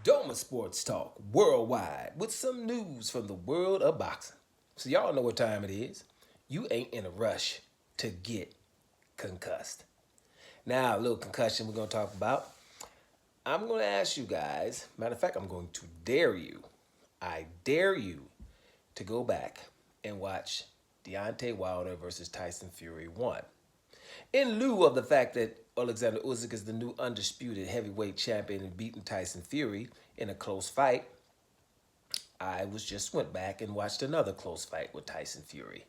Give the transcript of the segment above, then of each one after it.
Doma Sports Talk worldwide with some news from the world of boxing. So, y'all know what time it is. You ain't in a rush to get concussed. Now, a little concussion we're going to talk about. I'm going to ask you guys, matter of fact, I'm going to dare you. I dare you to go back and watch Deontay Wilder versus Tyson Fury 1. In lieu of the fact that Alexander Usyk is the new undisputed heavyweight champion and beating Tyson Fury in a close fight, I was just went back and watched another close fight with Tyson Fury,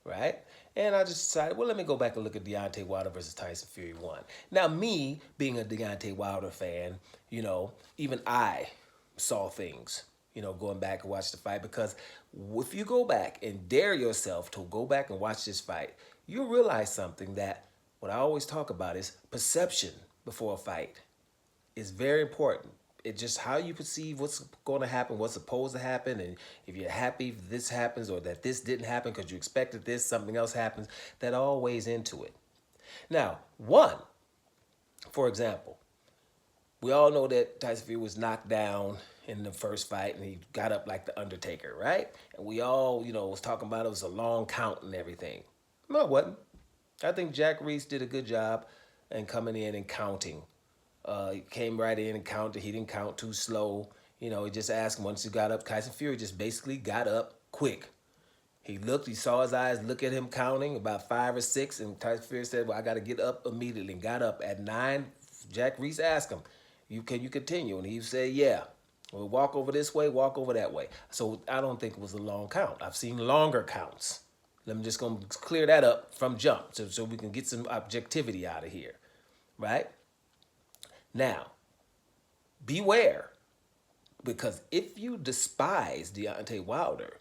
right? And I just decided, well, let me go back and look at Deontay Wilder versus Tyson Fury 1. Now, me being a Deontay Wilder fan, even I saw things, going back and watch the fight because if you go back and dare yourself to go back and watch this fight, you'll realize something that what I always talk about is perception before a fight is very important. It's just how you perceive what's going to happen, what's supposed to happen, and if you're happy if this happens or that this didn't happen because you expected this, something else happens, that all weighs into it. Now, for example, we all know that Tyson Fury was knocked down in the first fight and he got up like the Undertaker, right? And we all, was talking about it was a long count and everything. No, it wasn't. I think Jack Reese did a good job in coming in and counting. He came right in and counted. He didn't count too slow. He just asked him once he got up. Tyson Fury just basically got up quick. He looked, he saw his eyes look at him counting about 5 or 6, and Tyson Fury said, well, I got to get up immediately, and got up. At 9, Jack Reese asked him, can you continue? And he said, yeah. We'll walk over this way, walk over that way. So I don't think it was a long count. I've seen longer counts. I'm just going to clear that up from jump so we can get some objectivity out of here, right? Now, beware, because if you despise Deontay Wilder,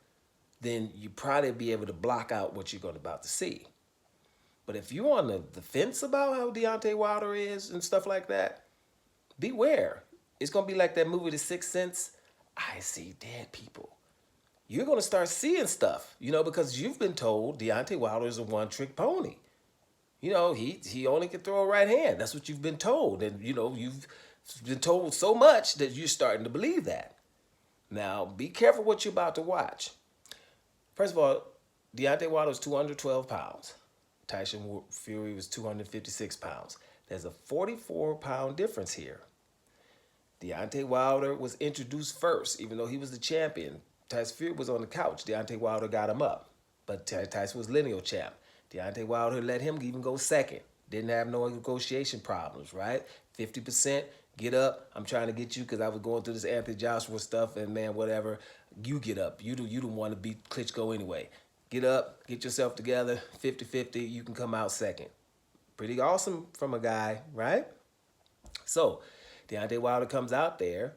then you probably be able to block out what you're about to see. But if you're on the fence about how Deontay Wilder is and stuff like that, beware. It's going to be like that movie, The Sixth Sense. I see dead people. You're going to start seeing stuff, because you've been told Deontay Wilder is a one-trick pony. He only can throw a right hand. That's what you've been told. And, you've been told so much that you're starting to believe that. Now, be careful what you're about to watch. First of all, Deontay Wilder was 212 pounds. Tyson Fury was 256 pounds. There's a 44-pound difference here. Deontay Wilder was introduced first, even though he was the champion. Tyson Fury was on the couch. Deontay Wilder got him up. But Tyson was lineal champ. Deontay Wilder let him even go second. Didn't have no negotiation problems, right? 50%, get up. I'm trying to get you because I was going through this Anthony Joshua stuff and, man, whatever. You get up. You don't want to beat Klitschko anyway. Get up, get yourself together, 50-50, you can come out second. Pretty awesome from a guy, right? So, Deontay Wilder comes out there,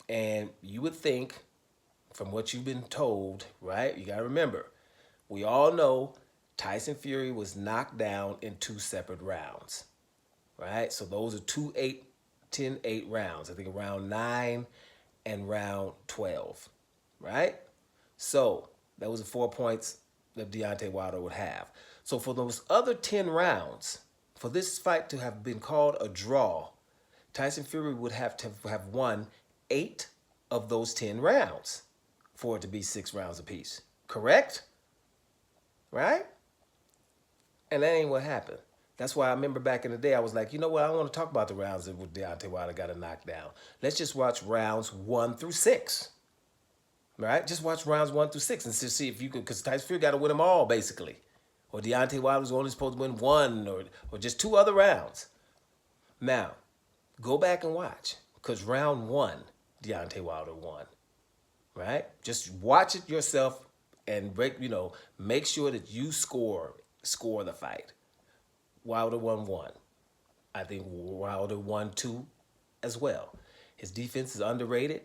and you would think, from what you've been told, right? You got to remember, we all know Tyson Fury was knocked down in 2 separate rounds, right? So those are 10-8 rounds. I think round 9 and round 12, right? So that was the 4 points that Deontay Wilder would have. So for those other 10 rounds, for this fight to have been called a draw, Tyson Fury would have to have won 8 of those 10 rounds for it to be 6 rounds apiece. Correct? Right? And that ain't what happened. That's why I remember back in the day, I was like, you know what? I don't want to talk about the rounds that Deontay Wilder got a knockdown. Let's just watch rounds 1 through 6. Right? Just watch rounds 1 through 6 and see if you can, because Tyson Fury got to win them all, basically. Or Deontay Wilder was only supposed to win 1 or just 2 other rounds. Now, go back and watch, because round 1, Deontay Wilder won. Right? Just watch it yourself and make sure that you score the fight. Wilder won 1. I think Wilder won 2 as well. His defense is underrated.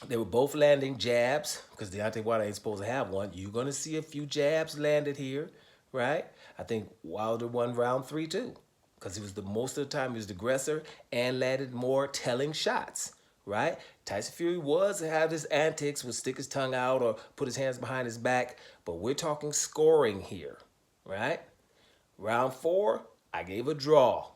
They were both landing jabs, because Deontay Wilder ain't supposed to have one. You're going to see a few jabs landed here, right? I think Wilder won round 3 too, because he was most of the time he was the aggressor and landed more telling shots, right? Tyson Fury had his antics, would stick his tongue out or put his hands behind his back, but we're talking scoring here, right? Round 4, I gave a draw,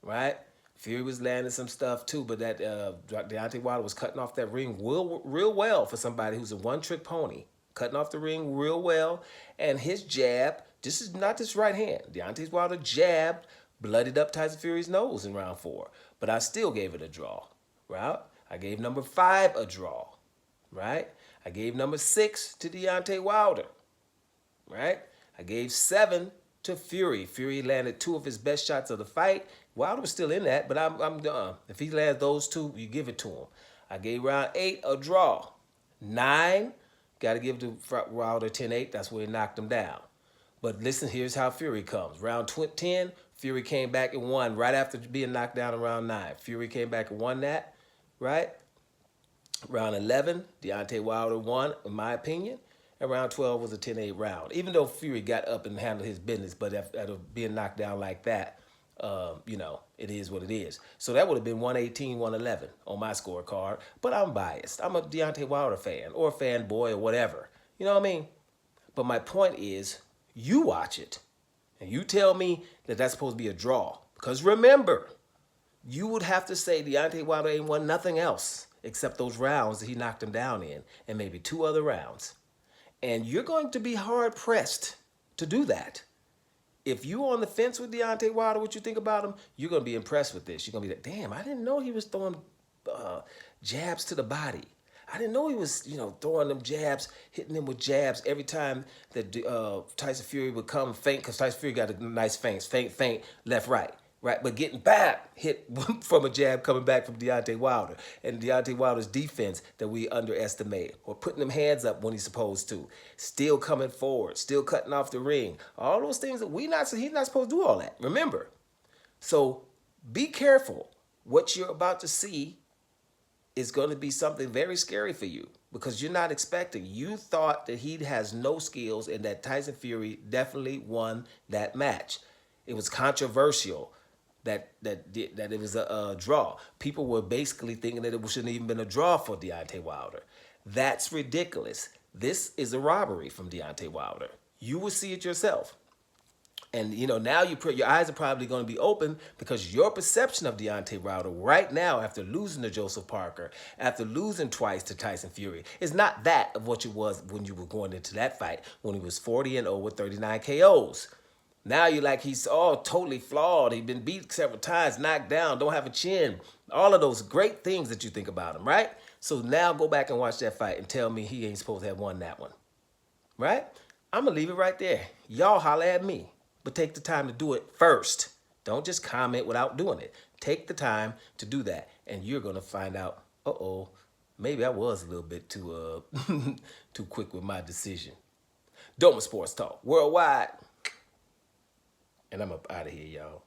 right? Fury was landing some stuff too, but that Deontay Wilder was cutting off that ring real well for somebody who's a one-trick pony. Cutting off the ring real well, and his jab, this is not this right hand. Deontay Wilder jabbed, bloodied up Tyson Fury's nose in round 4, but I still gave it a draw, right? I gave number 5 a draw, right? I gave number 6 to Deontay Wilder, right? I gave 7 to Fury. Fury landed 2 of his best shots of the fight. Wilder was still in that, but I'm done. If he lands those 2, you give it to him. I gave round 8 a draw. 9, got to give to Wilder 10-8. That's where he knocked him down. But listen, here's how Fury comes. Round 10, Fury came back and won right after being knocked down in round 9. Fury came back and won that, right? Round 11, Deontay Wilder won, in my opinion. And round 12 was a 10-8 round. Even though Fury got up and handled his business, but after being knocked down like that, it is what it is. So that would have been 118-111 on my scorecard. But I'm biased. I'm a Deontay Wilder fan or a fanboy or whatever. You know what I mean? But my point is, you watch it and you tell me that that's supposed to be a draw. Because remember, you would have to say Deontay Wilder ain't won nothing else except those rounds that he knocked him down in and maybe 2 other rounds. And you're going to be hard-pressed to do that. If you're on the fence with Deontay Wilder, what you think about him, you're going to be impressed with this. You're going to be like, damn, I didn't know he was throwing jabs to the body. I didn't know he was, throwing them jabs, hitting him with jabs every time that Tyson Fury would come feint, because Tyson Fury got a nice feint, left, right. Right, but getting back, hit from a jab coming back from Deontay Wilder. And Deontay Wilder's defense that we underestimate. Or putting them hands up when he's supposed to. Still coming forward, still cutting off the ring. All those things that he's not supposed to do all that. Remember. So be careful. What you're about to see is going to be something very scary for you. Because you're not expecting. You thought that he has no skills and that Tyson Fury definitely won that match. It was controversial. That it was a draw. People were basically thinking that it shouldn't even been a draw for Deontay Wilder. That's ridiculous. This is a robbery from Deontay Wilder. You will see it yourself. And, now your eyes are probably going to be open because your perception of Deontay Wilder right now after losing to Joseph Parker, after losing twice to Tyson Fury, is not that of what it was when you were going into that fight when he was 40-0 with 39 KOs. Now you're like, he's all totally flawed. He's been beat several times, knocked down, don't have a chin. All of those great things that you think about him, right? So now go back and watch that fight and tell me he ain't supposed to have won that one, right? I'm going to leave it right there. Y'all holler at me, but take the time to do it first. Don't just comment without doing it. Take the time to do that, and you're going to find out, maybe I was a little bit too too quick with my decision. Doma Sports Talk Worldwide. And I'm up out of here, y'all.